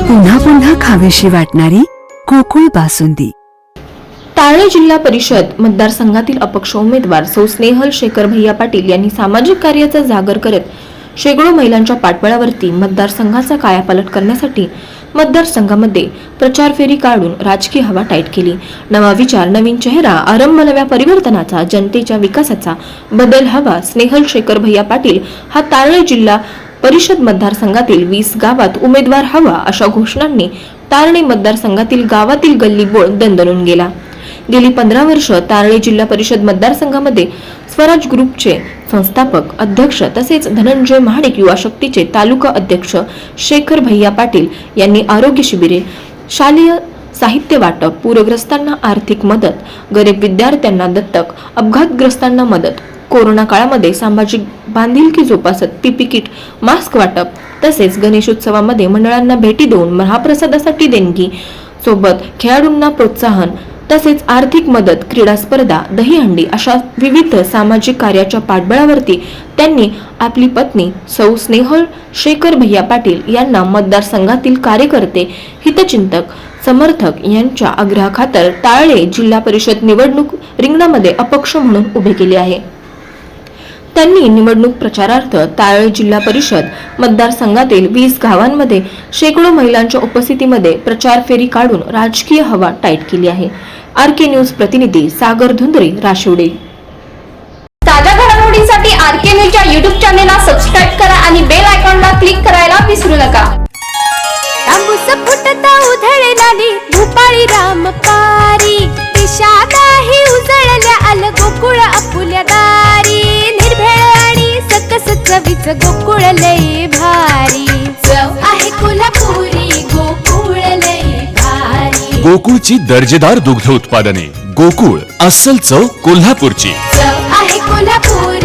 पुन्हा पुन्हा खावीशी वाटणारी गोकुळ बासुंदी। तारळे जिल्हा परिषद मतदारसंघातील अपक्ष उमेदवार सौ स्नेहल शेखर भैया पाटील यांनी सामाजिक कार्याचा जागर करत शेकडो महिलांच्या पाठबळावरती मतदारसंघाचा कायापालट करण्यासाठी मतदारसंघामध्ये प्रचार फेरी काढून राजकीय हवा टाईट केली। नवा विचार, नवीन चेहरा, आरंभ नव्या परिवर्तनाचा, जनतेच्या विकासाचा बदल हवा। स्नेहल शेखर भैया पाटील हा तारळे जिल्हा परिषद मतदारसंघातील 20 गावात उमेदवार हवा अशा घोषणांनी तारळे मतदारसंघातील गावातील गल्लीबोळ दणदणून गेला। गेली 15 वर्ष तारळे जिल्हा परिषद मतदारसंघामध्ये स्वराज ग्रुपचे संस्थापक अध्यक्ष तसेच धनंजय महाडिक युवा शक्तीचे तालुका अध्यक्ष शेखर भैया पाटील यांनी आरोग्य शिबिरे, शालेय साहित्य वाटप, पूरग्रस्तांना आर्थिक मदत, गरीब विद्यार्थ्यांना दत्तक, अपघातग्रस्तांना मदत, कोरोना काळामध्ये सामाजिक बांधिलकी जोपासत पीपी किट, मास्क वाटप तसेच गणेशोत्सवामध्ये मंडळांना भेटी देऊन महाप्रसादासाठी देणगी सोबत खेळाडूंना प्रोत्साहन तसेच आर्थिक मदत, क्रीडा स्पर्धा, दहीहंडी अशा विविध सामाजिक कार्याच्या पाठबळावरती त्यांनी आपली पत्नी सौ स्नेहल शेखर भैया पाटील यांना मतदारसंघातील कार्यकर्ते, हितचिंतक, समर्थक यांच्या आग्रहाखातर तारळे जिल्हा परिषद निवडणूक रिंगणामध्ये अपक्ष म्हणून उभे केले आहे। त्यांनी निवडणूक प्रचारार्थ तारळे जिल्हा परिषद मतदारसंघातील 20 गावांमध्ये शेकडो महिलांच्या उपस्थितीमध्ये प्रचार फेरी काढून राजकीय हवा टाईट केली आहे। आरके न्यूज प्रतिनिधी सागर धुंद्रे, राशिवडे। ताज्या घडामोडींसाठी आरके न्यूजच्या YouTube चॅनेलला सबस्क्राइब करा आणि बेल आयकॉनला क्लिक करायला विसरू नका। तांबूस फुटता उधळणारी भूपाळी रामपारी, दिशादाही उजळल्या आल गोकुळ आपुल्या दारी। निर्भेळ आणि सकस चवीच गोकुळ लय भारी, चव आहे कोल्हापुरी गोकुळ लय भारी। गोकुळची दर्जेदार दुग्ध उत्पादने, गोकुळ अस्सल चव कोल्हापूरची, चव आहे कोल्हापुरी।